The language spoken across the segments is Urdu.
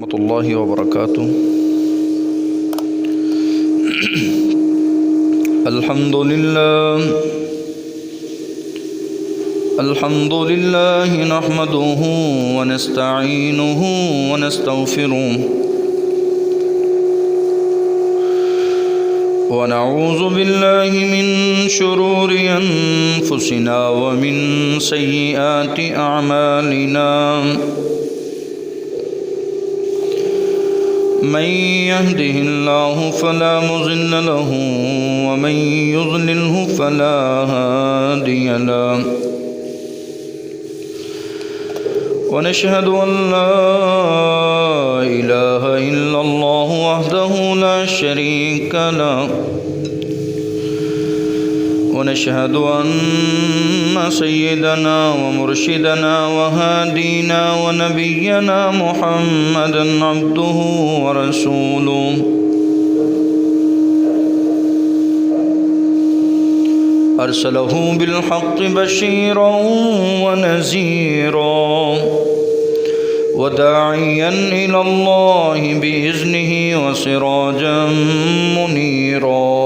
ورحمة الله وبركاته. الحمد لله نحمده ونستعينه ونستغفره ونعوذ بالله من شرور أنفسنا ومن سيئات أعمالنا. من يهده الله فلا مضل له ومن يضلله فلا هادي له. ونشهد أن لا إله إلا الله وحده لا شريك له. ونشهد أن سيدنا ومرشدنا وهادينا ونبينا محمدا عبده ورسوله. أرسله بالحق بشيرا ونذيرا وداعيا إلى الله بإذنه وسراجا منيرا.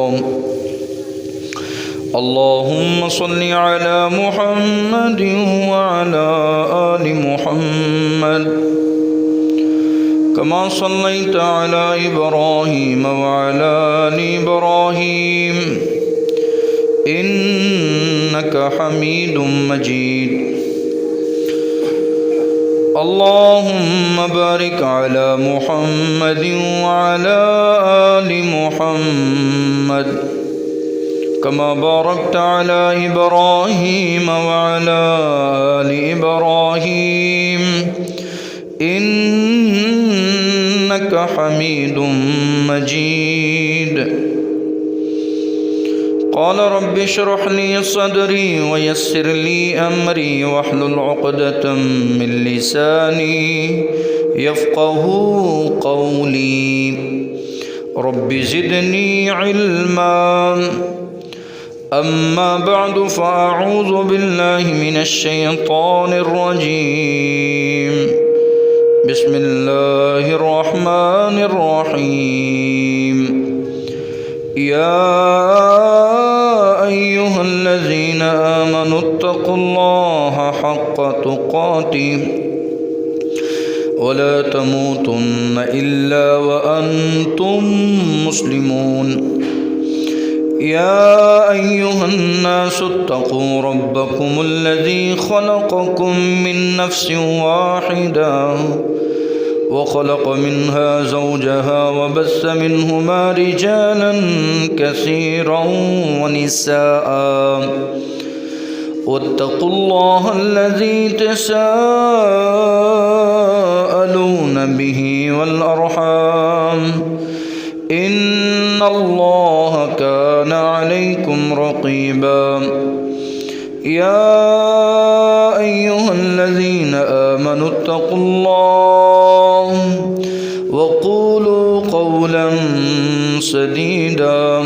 اللهم صل على محمد وعلى آل محمد كما صليت على إبراهيم وعلى آل إبراهيم إنك حميد مجيد. اللهم بارك على محمد وعلى آل محمد كما باركت على إبراهيم وعلى آل إبراهيم إنك حميد مجيد. قال رب اشرح لي صدري ويسر لي أمري واحلل عقدة من لساني يفقه قولي. رب زدني علما. أما بعد فأعوذ بالله من الشيطان الرجيم. بسم الله الرحمن الرحيم. يا أيها الذين آمنوا اتقوا الله حق تقاته ولا تموتن إلا وأنتم مسلمون. يا أيها الناس اتقوا ربكم الذي خلقكم من نفس واحدة وخلق منها زوجها وبث منهما رجالا كثيرا ونساء. واتقوا الله الذي تساءلون به والأرحام إن الله كان عليكم رقيبا. يا أيها الذين آمنوا اتقوا الله وقولوا قولا سديدا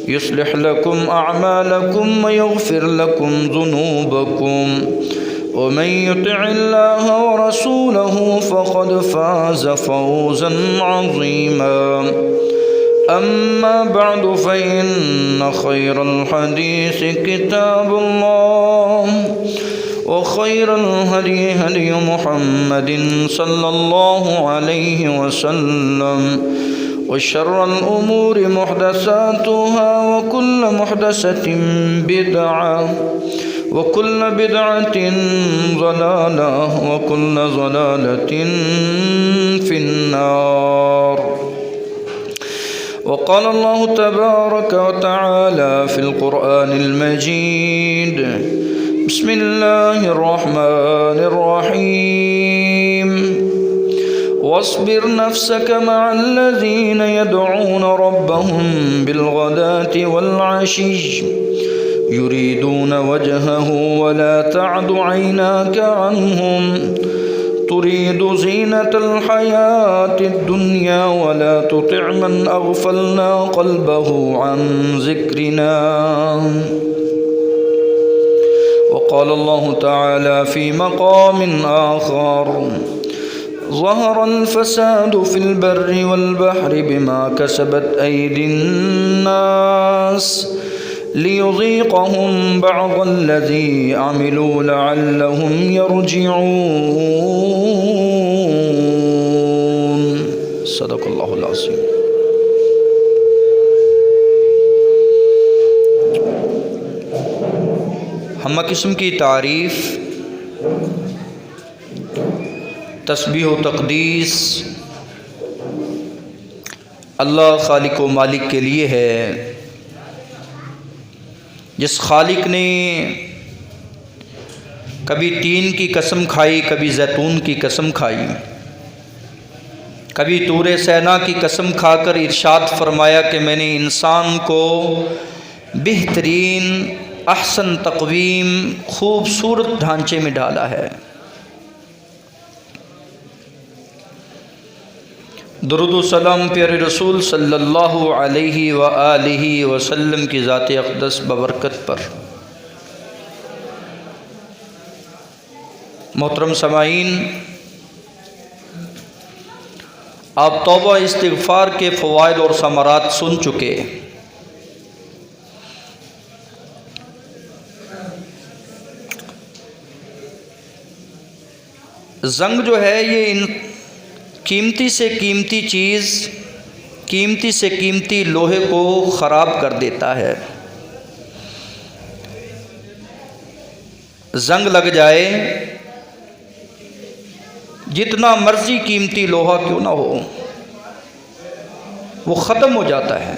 يصلح لكم أعمالكم ويغفر لكم ذنوبكم ومن يطع الله ورسوله فقد فاز فوزا عظيما. أما بعد فإن خير الحديث كتاب الله وخير الهدي هدي محمد صلى الله عليه وسلم وشر الأمور محدثاتها وكل محدثة بدعة وكل بدعة ضلالة وكل ضلالة في النار. وقال الله تبارك وتعالى في القرآن المجيد. بسم الله الرحمن الرحيم. واصبر نفسك مع الذين يدعون ربهم بالغداة والعشي يريدون وجهه ولا تعد عيناك عنهم تريد زينة الحياة الدنيا ولا تطع من أغفلنا قلبه عن ذكرنا. وقال الله تعالى في مقام آخر: ظهر الفساد في البر والبحر بما كسبت أيدي الناس ليذيقهم بعض الذي عملوا لعلهم يرجعون صدق اللہ العظیم۔ ہمہ قسم کی تعریف، تسبیح و تقدیس اللہ خالق و مالک کے لیے ہے، جس خالق نے کبھی تین کی قسم کھائی، کبھی زیتون کی قسم کھائی، کبھی طور سینا کی قسم کھا کر ارشاد فرمایا کہ میں نے انسان کو بہترین احسن تقویم خوبصورت ڈھانچے میں ڈالا ہے۔ درود و سلام پیارے رسول صلی اللہ علیہ وآلہ وسلم کی ذات اقدس ببرکت پر۔ محترم سامعین، آپ توبہ استغفار کے فوائد اور ثمرات سن چکے۔ زنگ جو ہے یہ قیمتی سے قیمتی چیز، قیمتی سے قیمتی لوہے کو خراب کر دیتا ہے۔ زنگ لگ جائے، جتنا مرضی قیمتی لوہا کیوں نہ ہو، وہ ختم ہو جاتا ہے۔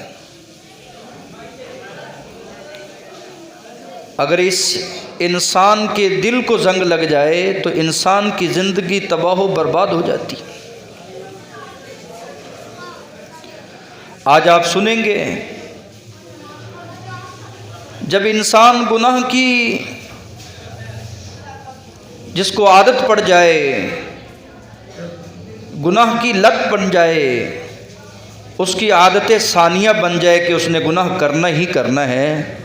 اگر اس انسان کے دل کو زنگ لگ جائے تو انسان کی زندگی تباہ و برباد ہو جاتی۔ آج آپ سنیں گے، جب انسان گناہ کی جس کو عادت پڑ جائے، گناہ کی لت بن جائے، اس کی عادت ثانیہ بن جائے کہ اس نے گناہ کرنا ہی کرنا ہے،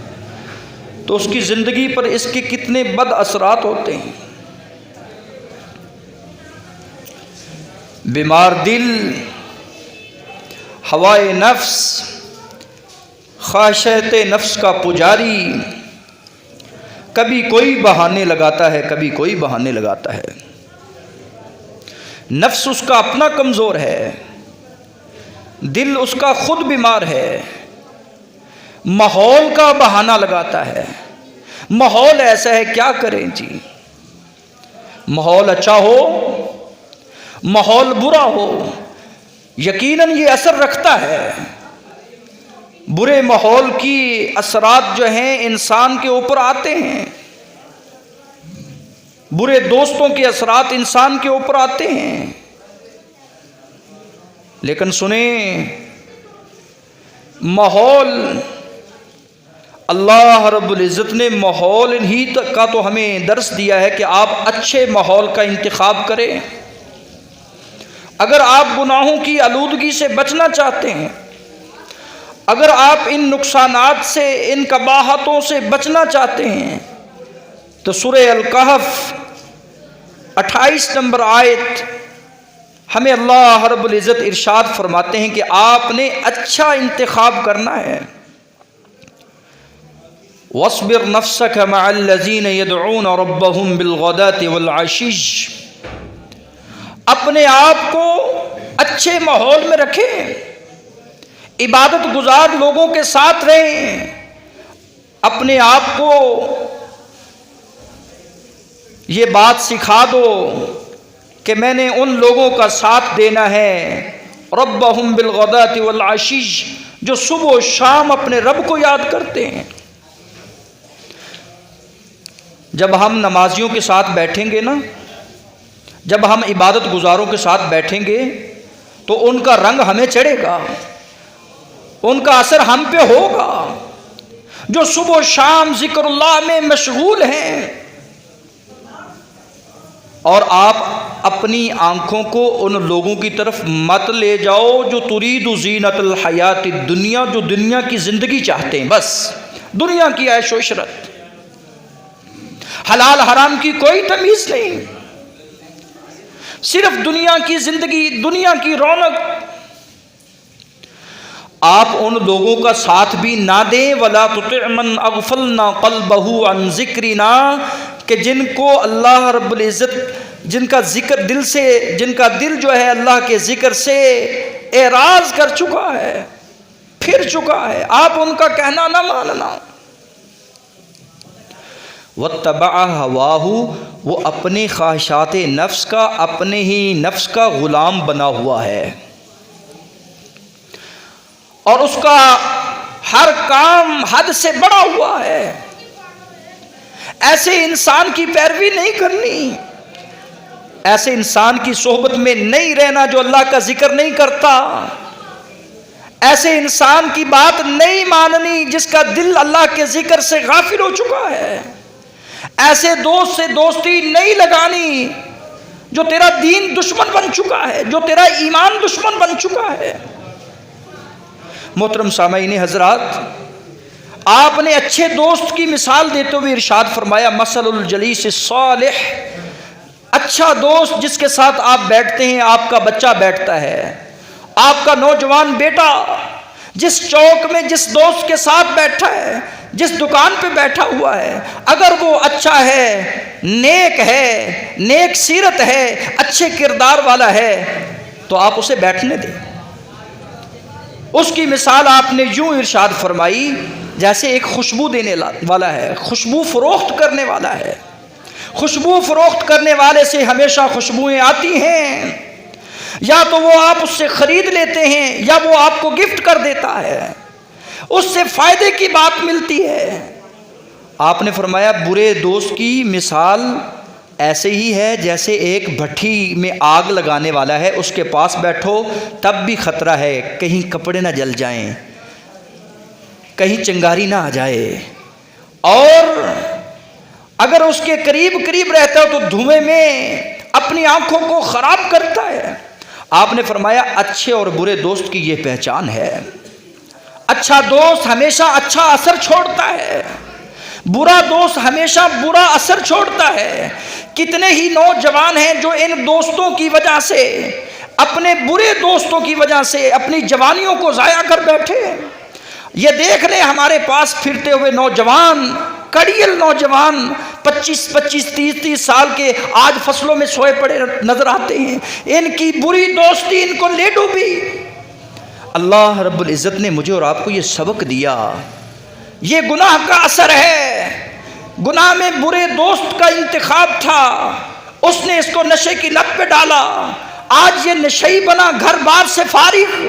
تو اس کی زندگی پر اس کے کتنے بد اثرات ہوتے ہیں۔ بیمار دل، ہوائے نفس، خواہشات نفس کا پجاری، کبھی کوئی بہانے لگاتا ہے، کبھی کوئی بہانے لگاتا ہے۔ نفس اس کا اپنا کمزور ہے، دل اس کا خود بیمار ہے، ماحول کا بہانہ لگاتا ہے۔ ماحول ایسا ہے، کیا کریں جی؟ ماحول اچھا ہو، ماحول برا ہو، یقیناً یہ اثر رکھتا ہے۔ برے ماحول کی اثرات جو ہیں انسان کے اوپر آتے ہیں، برے دوستوں کے اثرات انسان کے اوپر آتے ہیں۔ لیکن سنیں، ماحول، اللہ رب العزت نے ماحول ہی کا تو ہمیں درس دیا ہے کہ آپ اچھے ماحول کا انتخاب کریں۔ اگر آپ گناہوں کی آلودگی سے بچنا چاہتے ہیں، اگر آپ ان نقصانات سے، ان قباحتوں سے بچنا چاہتے ہیں، تو سورہ الکہف 28 نمبر آیت ہمیں اللہ رب العزت ارشاد فرماتے ہیں کہ آپ نے اچھا انتخاب کرنا ہے۔ وَاصْبِرْ نَفْسَكَ مَعَ الَّذِينَ يَدْعُونَ رَبَّهُمْ بِالْغَدَاةِ وَالْعَشِيِّ، اپنے آپ کو اچھے ماحول میں رکھیں، عبادت گزار لوگوں کے ساتھ رہیں، اپنے آپ کو یہ بات سکھا دو کہ میں نے ان لوگوں کا ساتھ دینا ہے، ربہم بالغداۃ والعشی، جو صبح و شام اپنے رب کو یاد کرتے ہیں۔ جب ہم نمازیوں کے ساتھ بیٹھیں گے نا، جب ہم عبادت گزاروں کے ساتھ بیٹھیں گے تو ان کا رنگ ہمیں چڑھے گا، ان کا اثر ہم پہ ہوگا۔ جو صبح و شام ذکر اللہ میں مشغول ہیں، اور آپ اپنی آنکھوں کو ان لوگوں کی طرف مت لے جاؤ جو ترید زینت الحیات الدنیا، جو دنیا کی زندگی چاہتے ہیں، بس دنیا کی عیش و عشرت، حلال حرام کی کوئی تمیز نہیں۔ صرف دنیا کی زندگی، دنیا کی رونق، آپ ان لوگوں کا ساتھ بھی نہ دیں وَلَا تُطِعْ مَنْ أَغْفَلْنَا قَلْبَهُ عَنْ ذِكْرِنَا، کہ جن کو اللہ رب العزت، جن کا ذکر دل سے، جن کا دل جو ہے اللہ کے ذکر سے اعراض کر چکا ہے، پھر چکا ہے، آپ ان کا کہنا نہ ماننا۔ وَاتَّبَعَ هَوَاهُ، وہ اپنے خواہشات نفس کا، اپنے ہی نفس کا غلام بنا ہوا ہے، اور اس کا ہر کام حد سے بڑا ہوا ہے۔ ایسے انسان کی پیروی نہیں کرنی، ایسے انسان کی صحبت میں نہیں رہنا جو اللہ کا ذکر نہیں کرتا، ایسے انسان کی بات نہیں ماننی جس کا دل اللہ کے ذکر سے غافل ہو چکا ہے، ایسے دوست سے دوستی نہیں لگانی جو تیرا دین دشمن بن چکا ہے، جو تیرا ایمان دشمن بن چکا ہے۔ محترم سامعین حضرات، آپ نے اچھے دوست کی مثال دیتے ہوئے ارشاد فرمایا مثل الجلیس الصالح، اچھا دوست جس کے ساتھ آپ بیٹھتے ہیں، آپ کا بچہ بیٹھتا ہے، آپ کا نوجوان بیٹا جس چوک میں جس دوست کے ساتھ بیٹھا ہے، جس دکان پہ بیٹھا ہوا ہے، اگر وہ اچھا ہے، نیک ہے، نیک سیرت ہے، اچھے کردار والا ہے، تو آپ اسے بیٹھنے دیں۔ اس کی مثال آپ نے یوں ارشاد فرمائی جیسے ایک خوشبو دینے والا ہے، خوشبو فروخت کرنے والا ہے۔ خوشبو فروخت کرنے والے سے ہمیشہ خوشبوئیں آتی ہیں، یا تو وہ آپ اس سے خرید لیتے ہیں یا وہ آپ کو گفٹ کر دیتا ہے، اس سے فائدے کی بات ملتی ہے۔ آپ نے فرمایا برے دوست کی مثال ایسے ہی ہے جیسے ایک بھٹی میں آگ لگانے والا ہے، اس کے پاس بیٹھو تب بھی خطرہ ہے کہیں کپڑے نہ جل جائیں، کہیں چنگاری نہ آ جائے، اور اگر اس کے قریب رہتا ہو تو دھوئیں میں اپنی آنکھوں کو خراب کرتا ہے۔ آپ نے فرمایا اچھے اور برے دوست کی یہ پہچان ہے، اچھا دوست ہمیشہ اچھا اثر چھوڑتا ہے، برا دوست ہمیشہ برا اثر چھوڑتا ہے۔ کتنے ہی نوجوان ہیں جو ان دوستوں کی وجہ سے، اپنے برے دوستوں کی وجہ سے اپنی جوانیوں کو ضائع کر بیٹھے۔ یہ دیکھ لیں ہمارے پاس پھرتے ہوئے نوجوان، کڑیل نوجوان 25 30 سال کے آج فصلوں میں سوئے پڑے نظر آتے ہیں، ان کی بری دوستی ان کو لے ڈوبی۔ اللہ رب العزت نے مجھے اور آپ کو یہ سبق دیا، یہ گناہ کا اثر ہے، گناہ میں برے دوست کا انتخاب تھا، اس نے اس کو نشے کی لت پہ ڈالا، آج یہ نشئی بنا، گھر بار سے فارغ،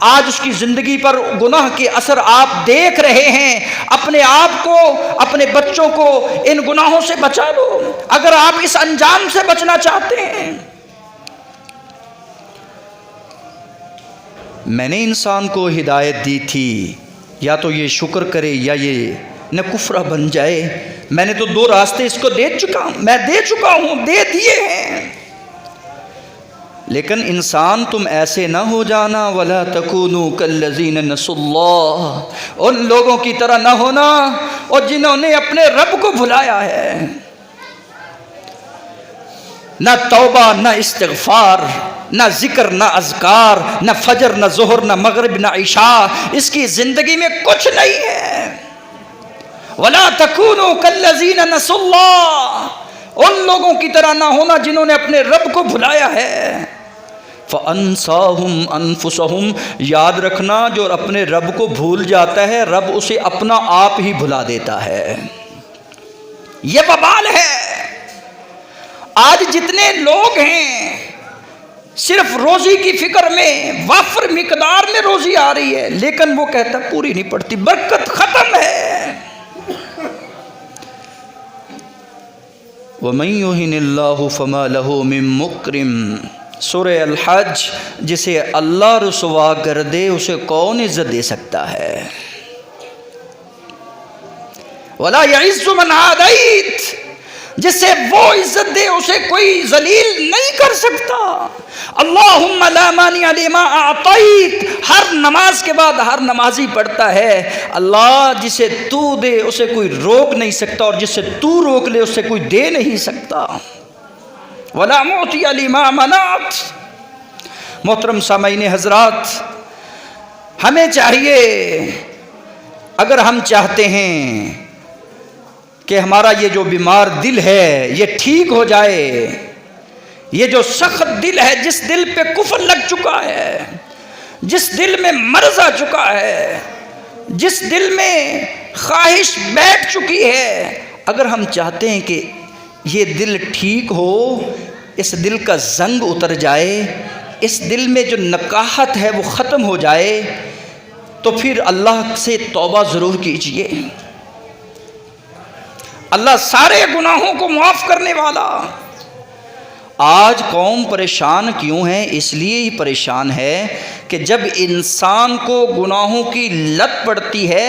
آج اس کی زندگی پر گناہ کے اثر آپ دیکھ رہے ہیں۔ اپنے آپ کو، اپنے بچوں کو ان گناہوں سے بچا لو اگر آپ اس انجام سے بچنا چاہتے ہیں۔ میں نے انسان کو ہدایت دی تھی، یا تو یہ شکر کرے یا یہ نہ کفرہ بن جائے۔ میں نے تو 2 راستے اس کو دے چکا ہوں، دے دیے ہیں، لیکن انسان تم ایسے نہ ہو جانا وَلَا تَكُونُوا كَالَّذِينَ نَسُوا اللَّهَ، ان لوگوں کی طرح نہ ہونا اور جنہوں نے اپنے رب کو بھلایا ہے۔ نہ توبہ، نہ استغفار، نہ ذکر، نہ اذکار، نہ فجر، نہ ظہر، نہ مغرب، نہ عشاء، اس کی زندگی میں کچھ نہیں ہے۔ وَلَا تَكُونُوا كَالَّذِينَ نَسُوا اللَّهَ، ان لوگوں کی طرح نہ ہونا جنہوں نے اپنے رب کو بھلایا ہے۔ فَأَنْسَاهُمْ أَنفُسَهُمْ، یاد رکھنا جو اپنے رب کو بھول جاتا ہے رب اسے اپنا آپ ہی بھلا دیتا ہے۔ یہ وبال ہے۔ آج جتنے لوگ ہیں صرف روزی کی فکر میں، وافر مقدار میں روزی آ رہی ہے، لیکن وہ کہتا پوری نہیں پڑتی، برکت ختم ہے۔ وَمَن يُهِنِ اللَّهُ فَمَا لَهُ مِن مُكْرِمٍ، سورہ الحج، جسے اللہ رسوا کر دے اسے کون عزت دے سکتا ہے؟ وَلَا يَعِزُّ مَنْ عَادَيْتَ، جسے وہ عزت دے اسے کوئی ذلیل نہیں کر سکتا۔ اللہم لا مانع لما اعطیت، ہر نماز کے بعد ہر نمازی پڑھتا ہے اللہ جسے تو دے اسے کوئی روک نہیں سکتا، اور جسے تو روک لے اسے کوئی دے نہیں سکتا۔ ولا معطی لما منعت۔ محترم سامعین حضرات، ہمیں چاہیے اگر ہم چاہتے ہیں کہ ہمارا یہ جو بیمار دل ہے یہ ٹھیک ہو جائے، یہ جو سخت دل ہے، جس دل پہ کفر لگ چکا ہے، جس دل میں مرض آ چکا ہے، جس دل میں خواہش بیٹھ چکی ہے، اگر ہم چاہتے ہیں کہ یہ دل ٹھیک ہو، اس دل کا زنگ اتر جائے، اس دل میں جو نکاہت ہے وہ ختم ہو جائے، تو پھر اللہ سے توبہ ضرور کیجئے۔ اللہ سارے گناہوں کو معاف کرنے والا۔ آج قوم پریشان کیوں ہے؟ اس لیے ہی پریشان ہے کہ جب انسان کو گناہوں کی لت پڑتی ہے،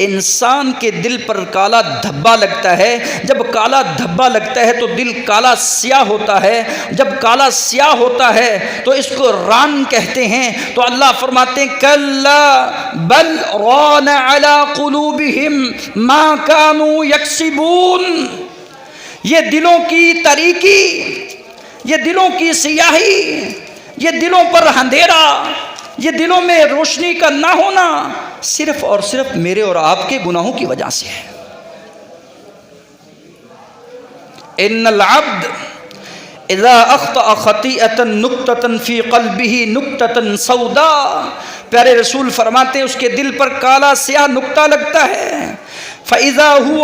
انسان کے دل پر کالا دھبا لگتا ہے، جب کالا دھبا لگتا ہے تو دل کالا سیاہ ہوتا ہے، جب کالا سیاہ ہوتا ہے تو اس کو ران کہتے ہیں۔ تو اللہ فرماتے ہیں کلا بل ران علی قلوبہم ما کانوا یکسبون۔ یہ دلوں کی تاریکی، یہ دلوں کی سیاہی، یہ دلوں پر اندھیرا، یہ دلوں میں روشنی کا نہ ہونا صرف اور صرف میرے اور آپ کے گناہوں کی وجہ سے ہے۔ ان العبد اذا اخطأ خطیئة نکتة فی قلبہ نکتة سوداء، پیارے رسول فرماتے ہیں اس کے دل پر کالا سیاہ نقطہ لگتا ہے، فاذا هو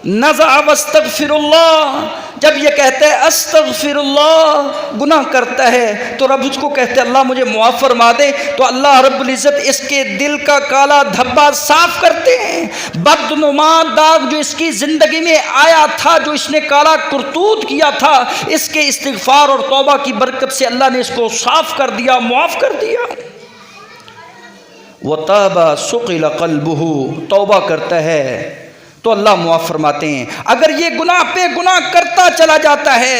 نزع واستغفر اللہ، جب یہ کہتا ہے استغفر اللہ، گناہ کرتا ہے تو رب اس کو کہتے ہیں اللہ مجھے معاف فرما دے، تو اللہ رب العزت اس کے دل کا کالا دھبا صاف کرتے ہیں۔ بدنما داغ جو اس کی زندگی میں آیا تھا، جو اس نے کالا کرتوت کیا تھا، اس کے استغفار اور توبہ کی برکت سے اللہ نے اس کو صاف کر دیا، معاف کر دیا۔ وَتَابَ سُقِلَ قَلْبُهُ، توبہ کرتا ہے تو اللہ معاف فرماتے ہیں۔ اگر یہ گناہ پہ گناہ کرتا چلا جاتا ہے،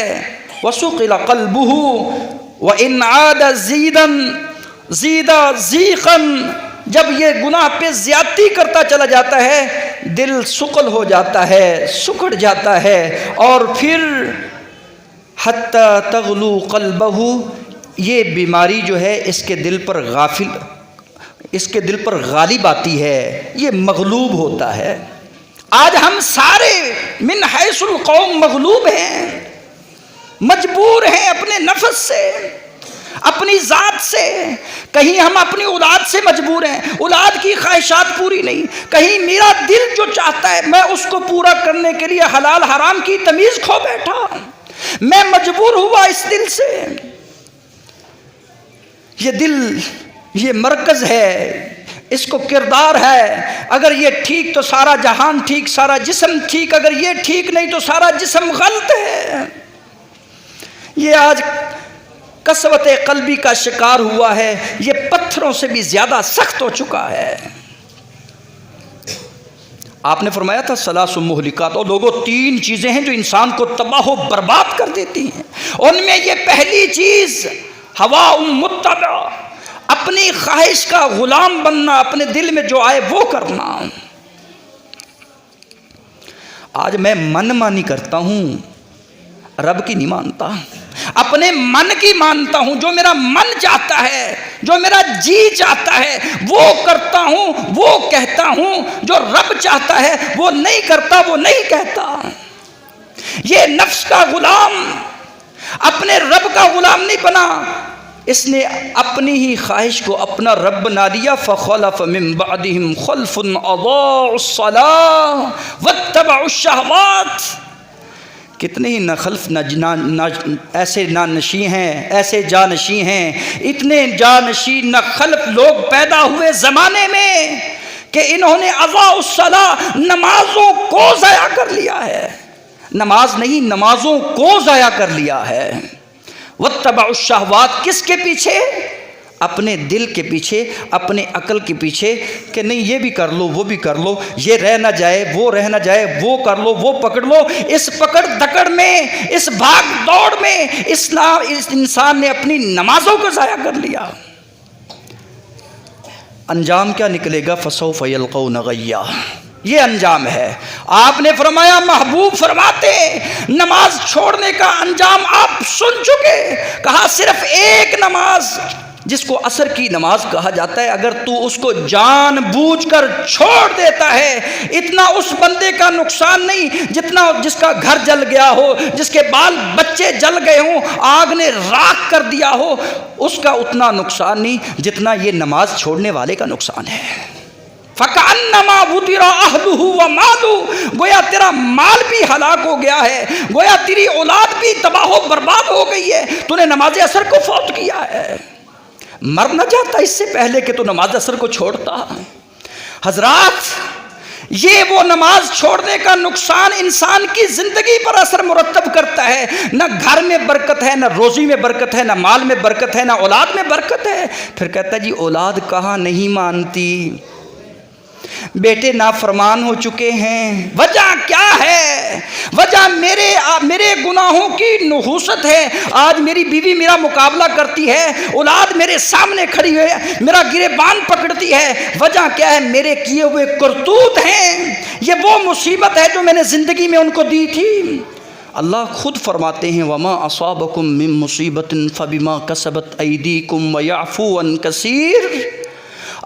وَسُقِلَ قَلْبُهُ وَإِنْ عَادَ زِيدًا زِيدَ زِيقًا، جب یہ گناہ پہ زیادتی کرتا چلا جاتا ہے، دل سقل ہو جاتا ہے، سکڑ جاتا ہے، اور پھر حَتَّى تَغْلُو قَلْبَهُ، یہ بیماری جو ہے اس کے دل پر اس کے دل پر غالب آتی ہے، یہ مغلوب ہوتا ہے۔ آج ہم سارے من حیث القوم مغلوب ہیں، مجبور ہیں اپنے نفس سے، اپنی ذات سے، کہیں ہم اپنی اولاد سے مجبور ہیں، اولاد کی خواہشات پوری نہیں، کہیں میرا دل جو چاہتا ہے میں اس کو پورا کرنے کے لیے حلال حرام کی تمیز کھو بیٹھا، میں مجبور ہوا اس دل سے۔ یہ دل یہ مرکز ہے، اس کو کردار ہے، اگر یہ ٹھیک تو سارا جہان ٹھیک، سارا جسم ٹھیک، اگر یہ ٹھیک نہیں تو سارا جسم غلط ہے۔ یہ آج قسوت قلبی کا شکار ہوا ہے، یہ پتھروں سے بھی زیادہ سخت ہو چکا ہے۔ آپ نے فرمایا تھا ثلاث مہلکات، اور لوگوں 3 چیزیں ہیں جو انسان کو تباہ و برباد کر دیتی ہیں، ان میں یہ پہلی چیز ہوا متبع، اپنی خواہش کا غلام بننا، اپنے دل میں جو آئے وہ کرنا۔ آج میں من مانی کرتا ہوں، رب کی نہیں مانتا، اپنے من کی مانتا ہوں، جو میرا من چاہتا ہے، جو میرا جی چاہتا ہے وہ کرتا ہوں، وہ کہتا ہوں، جو رب چاہتا ہے وہ نہیں کرتا، وہ نہیں کہتا۔ یہ نفس کا غلام اپنے رب کا غلام نہیں بنا، اس نے اپنی ہی خواہش کو اپنا رب بنا لیا۔ فخلف من بعدهم خلف اضاعوا الصلاة واتبعوا الشهوات، کتنے ہی نہ خلف ایسے نانشی ہیں، ایسے جانشی ہیں، اتنے جانشی نہ خلف لوگ پیدا ہوئے زمانے میں کہ انہوں نے اضاعوا الصلاة، نمازوں کو ضائع کر لیا ہے، نماز نہیں نمازوں کو ضائع کر لیا ہے۔ واتبعوا الشہوات، کس کے پیچھے؟ اپنے دل کے پیچھے، اپنے عقل کے پیچھے، کہ نہیں یہ بھی کر لو، وہ بھی کر لو، یہ رہ نہ جائے، وہ رہ نہ جائے، وہ کر لو، وہ پکڑ لو۔ اس پکڑ دکڑ میں، اس بھاگ دوڑ میں اس انسان نے اپنی نمازوں کو ضائع کر لیا۔ انجام کیا نکلے گا؟ فسوف یلقون غیا، یہ انجام ہے۔ آپ نے فرمایا محبوب فرماتے نماز چھوڑنے کا انجام آپ سن چکے، کہا صرف ایک نماز جس کو عصر کی نماز کہا جاتا ہے، اگر تو اس کو جان بوجھ کر چھوڑ دیتا ہے اتنا اس بندے کا نقصان نہیں جتنا جس کا گھر جل گیا ہو، جس کے بال بچے جل گئے ہوں، آگ نے راکھ کر دیا ہو، اس کا اتنا نقصان نہیں جتنا یہ نماز چھوڑنے والے کا نقصان ہے۔ فَكَأَنَّمَا وُتِرَ أَهْلُهُ وَمَالُهُ، گویا تیرا مال بھی ہلاک ہو گیا ہے، گویا تیری اولاد بھی تباہ و برباد ہو گئی ہے، تو نے نماز عصر کو فوت کیا ہے۔ مر نہ جاتا اس سے پہلے کہ تو نماز عصر کو چھوڑتا۔ حضرات، یہ وہ نماز چھوڑنے کا نقصان انسان کی زندگی پر اثر مرتب کرتا ہے، نہ گھر میں برکت ہے، نہ روزی میں برکت ہے، نہ مال میں برکت ہے، نہ اولاد میں برکت ہے۔ پھر کہتا ہے جی اولاد کہاں نہیں مانتی، بیٹے نافرمان ہو چکے ہیں، وجہ کیا ہے؟ وجہ میرے گناہوں کی نحوست ہے۔ آج میری بیوی میرا مقابلہ کرتی ہے، اولاد میرے سامنے کھڑی ہے، میرا گریبان پکڑتی ہے، وجہ کیا ہے؟ میرے کیے ہوئے کرتوت ہیں۔ یہ وہ مصیبت ہے جو میں نے زندگی میں ان کو دی تھی۔ اللہ خود فرماتے ہیں وَمَا أَصَابَكُم مِّن مُّصِيبَةٍ فَبِمَا كَسَبَتْ أَيْدِيكُمْ وَيَعْفُو عَن كَثِيرٍ۔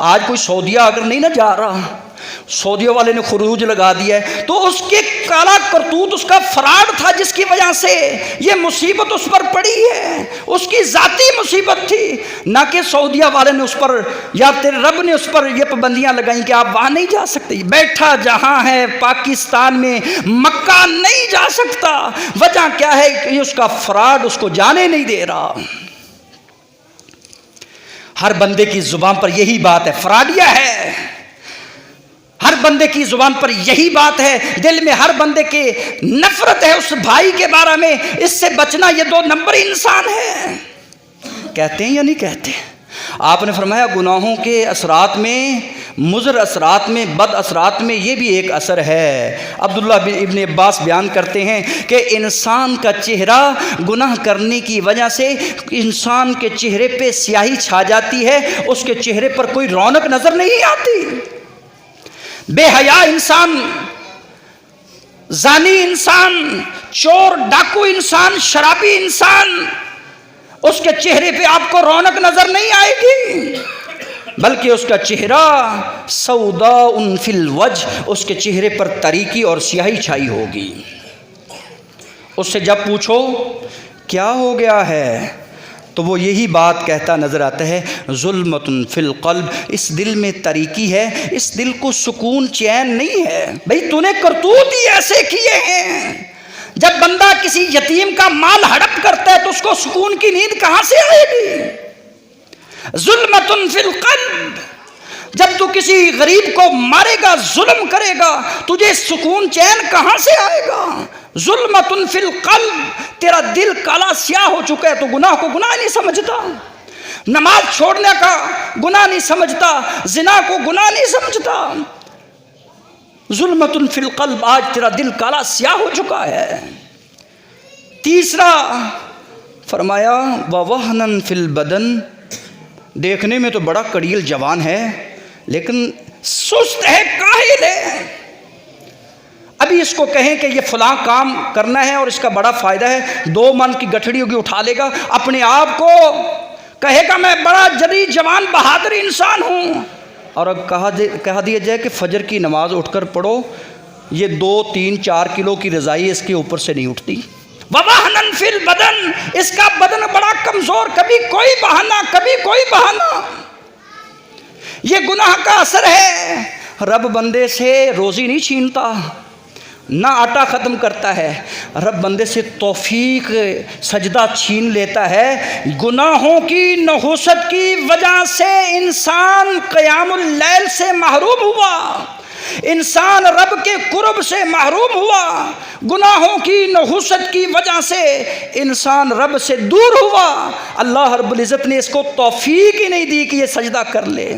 آج کوئی سعودیہ اگر نہیں نہ جا رہا، سعودیہ والے نے خروج لگا دیا ہے، تو اس کے کالا کرتوت، اس کا فراڈ تھا جس کی وجہ سے یہ مصیبت اس پر پڑی ہے، اس کی ذاتی مصیبت تھی، نہ کہ سعودیہ والے نے اس پر یا تیرے رب نے اس پر یہ پابندیاں لگائیں کہ آپ وہاں نہیں جا سکتے۔ بیٹھا جہاں ہے پاکستان میں، مکہ نہیں جا سکتا، وجہ کیا ہے کہ اس کا فراڈ اس کو جانے نہیں دے رہا۔ ہر بندے کی زبان پر یہی بات ہے، فراڈیا ہے، ہر بندے کی زبان پر یہی بات ہے، دل میں ہر بندے کے نفرت ہے اس بھائی کے بارے میں، اس سے بچنا یہ 2 نمبری انسان ہے۔ کہتے ہیں یا نہیں کہتے؟ آپ نے فرمایا گناہوں کے اثرات میں، مضر اثرات میں، بد اثرات میں یہ بھی ایک اثر ہے۔ عبداللہ ابن عباس بیان کرتے ہیں کہ انسان کا چہرہ گناہ کرنے کی وجہ سے انسان کے چہرے پہ سیاہی چھا جاتی ہے، اس کے چہرے پر کوئی رونق نظر نہیں آتی۔ بے حیا انسان، زانی انسان، چور ڈاکو انسان، شرابی انسان، اس کے چہرے پہ آپ کو رونق نظر نہیں آئے گی، بلکہ اس کا چہرہ سوداء فی الوجہ، اس کے چہرے پر تاریکی اور سیاہی چھائی ہوگی۔ اس سے جب پوچھو کیا ہو گیا ہے تو وہ یہی بات کہتا نظر آتا ہے، ظلمۃ فی القلب، اس دل میں تاریکی ہے، اس دل کو سکون چین نہیں ہے۔ بھئی تو نے کرتوت ہی ایسے کیے ہیں، جب بندہ کسی یتیم کا مال ہڑپ کرتا ہے تو اس کو سکون کی نیند کہاں سے آئے گی؟ ظلمۃ فی القلب، جب تو کسی غریب کو مارے گا، ظلم کرے گا، تجھے سکون چین کہاں سے آئے گا؟ ظلمۃ فی القلب، تیرا دل کالا سیاہ ہو چکا ہے تو گناہ کو گناہ نہیں سمجھتا، نماز چھوڑنے کا گناہ نہیں سمجھتا، زنا کو گناہ نہیں سمجھتا۔ ظلمۃ فی القلب، آج تیرا دل کالا سیاہ ہو چکا ہے۔ تیسرا فرمایا وَوَهْنًا فی البدن، دیکھنے میں تو بڑا کڑیل جوان ہے لیکن سست ہے، کاہل ہے۔ ابھی اس کو کہیں کہ یہ فلاں کام کرنا ہے اور اس کا بڑا فائدہ ہے، 2 من کی گٹھڑی ہوگی اٹھا لے گا، اپنے آپ کو کہے گا میں بڑا جری جوان بہادر انسان ہوں، اور اب کہا دیا جائے کہ فجر کی نماز اٹھ کر پڑھو، یہ 2 3 4 کلو کی رضائی اس کے اوپر سے نہیں اٹھتی۔ وَوَهْنًا فِي الْبَدَنِ، اس کا بدن بڑا کمزور، کبھی کوئی بہانہ کبھی کوئی بہانہ۔ یہ گناہ کا اثر ہے۔ رب بندے سے روزی نہیں چھینتا، نہ آٹا ختم کرتا ہے، رب بندے سے توفیق سجدہ چھین لیتا ہے۔ گناہوں کی نحوست کی وجہ سے انسان قیام اللیل سے محروم ہوا، انسان رب کے قرب سے محروم ہوا، گناہوں کی نحوست کی وجہ سے انسان رب سے دور ہوا۔ اللہ رب العزت نے اس کو توفیق ہی نہیں دی کہ یہ سجدہ کر لے،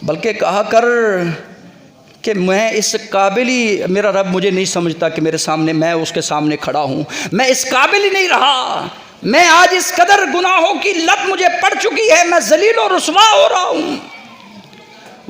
بلکہ کہا کر کہ میں اس قابل ہی، میرا رب مجھے نہیں سمجھتا کہ میرے سامنے میں اس کے سامنے کھڑا ہوں، میں اس قابل ہی نہیں رہا، میں آج اس قدر گناہوں کی لت مجھے پڑ چکی ہے، میں ذلیل و رسوا ہو رہا ہوں۔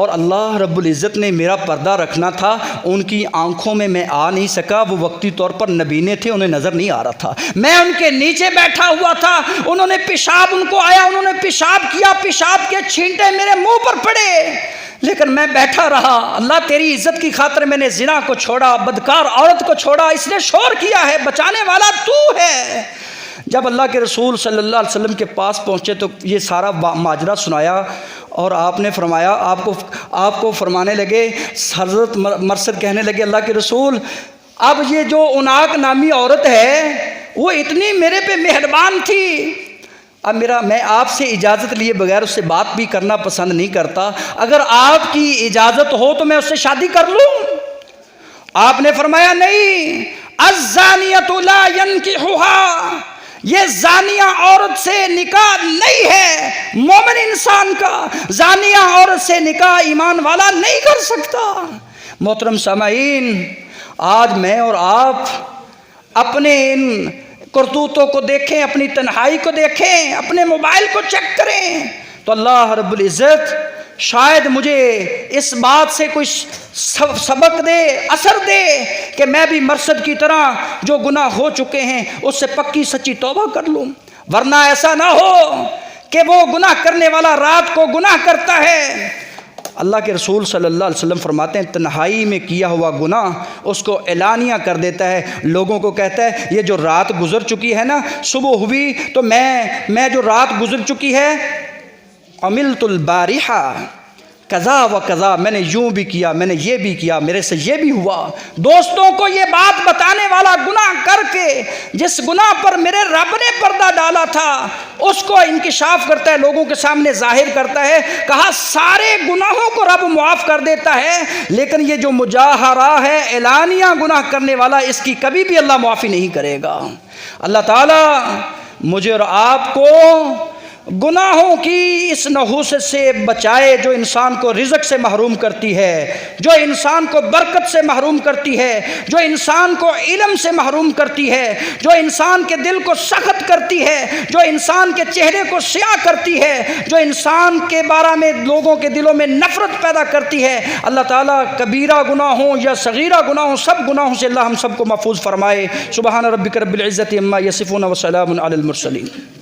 اور اللہ رب العزت نے میرا پردہ رکھنا تھا، ان کی آنکھوں میں آ نہیں سکا، وہ وقتی طور پر نبینے تھے، انہیں نظر نہیں آ رہا تھا، میں ان کے نیچے بیٹھا ہوا تھا، انہوں نے پیشاب ان کو آیا، انہوں نے پیشاب کیا، پیشاب کے چھینٹے میرے منہ پر پڑے، لیکن میں بیٹھا رہا۔ اللہ تیری عزت کی خاطر میں نے زنا کو چھوڑا، بدکار عورت کو چھوڑا، اس نے شور کیا ہے، بچانے والا تو ہے۔ جب اللہ کے رسول صلی اللہ علیہ وسلم کے پاس پہنچے تو یہ سارا ماجرا سنایا، اور آپ نے فرمایا، آپ کو فرمانے لگے، حضرت مرثد کہنے لگے اللہ کے رسول، اب یہ جو عناق نامی عورت ہے وہ اتنی میرے پہ مہربان تھی، اب میں آپ سے اجازت لیے بغیر اس سے بات بھی کرنا پسند نہیں کرتا، اگر آپ کی اجازت ہو تو میں اس سے شادی کر لوں؟ آپ نے فرمایا نہیں، الزانیۃ لا ینکحھا، یہ زانیہ عورت سے نکاح نہیں ہے، مومن انسان کا زانیہ عورت سے نکاح ایمان والا نہیں کر سکتا۔ محترم سامعین، آج میں اور آپ اپنے ان کرتوتوں کو دیکھیں، اپنی تنہائی کو دیکھیں، اپنے موبائل کو چیک کریں تو اللہ رب العزت شاید مجھے اس بات سے کوئی سبق دے، اثر دے کہ میں بھی مرثد کی طرح جو گناہ ہو چکے ہیں اس سے پکی سچی توبہ کر لوں، ورنہ ایسا نہ ہو کہ وہ گناہ کرنے والا رات کو گناہ کرتا ہے۔ اللہ کے رسول صلی اللہ علیہ وسلم فرماتے ہیں تنہائی میں کیا ہوا گناہ اس کو اعلانیہ کر دیتا ہے، لوگوں کو کہتا ہے یہ جو رات گزر چکی ہے نا، صبح ہوئی تو میں جو رات گزر چکی ہے، عملت البارحہ قضا و قضا، میں نے یوں بھی کیا، میں نے یہ بھی کیا، میرے سے یہ بھی ہوا۔ دوستوں کو یہ بات بتانے والا گناہ کر کے جس گناہ پر میرے رب نے پردہ ڈالا تھا اس کو انکشاف کرتا ہے، لوگوں کے سامنے ظاہر کرتا ہے۔ کہا سارے گناہوں کو رب معاف کر دیتا ہے، لیکن یہ جو مجاہرہ ہے، اعلانیہ گناہ کرنے والا، اس کی کبھی بھی اللہ معافی نہیں کرے گا۔ اللہ تعالیٰ مجھے اور آپ کو گناہوں کی اس نحوست سے بچائے جو انسان کو رزق سے محروم کرتی ہے، جو انسان کو برکت سے محروم کرتی ہے، جو انسان کو علم سے محروم کرتی ہے، جو انسان کے دل کو سخت کرتی ہے، جو انسان کے چہرے کو سیاہ کرتی ہے، جو انسان کے بارے میں لوگوں کے دلوں میں نفرت پیدا کرتی ہے۔ اللہ تعالیٰ کبیرہ گناہ ہوں یا صغیرہ گناہ ہوں، سب گناہوں سے اللہ ہم سب کو محفوظ فرمائے۔ سبحان ربک رب العزت عما یصفون وسلام علی المرسلین۔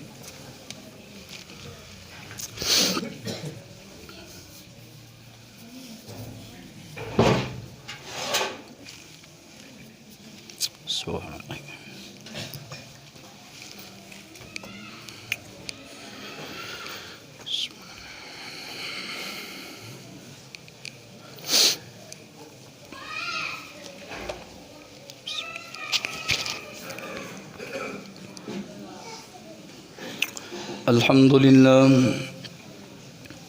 الحمد للہ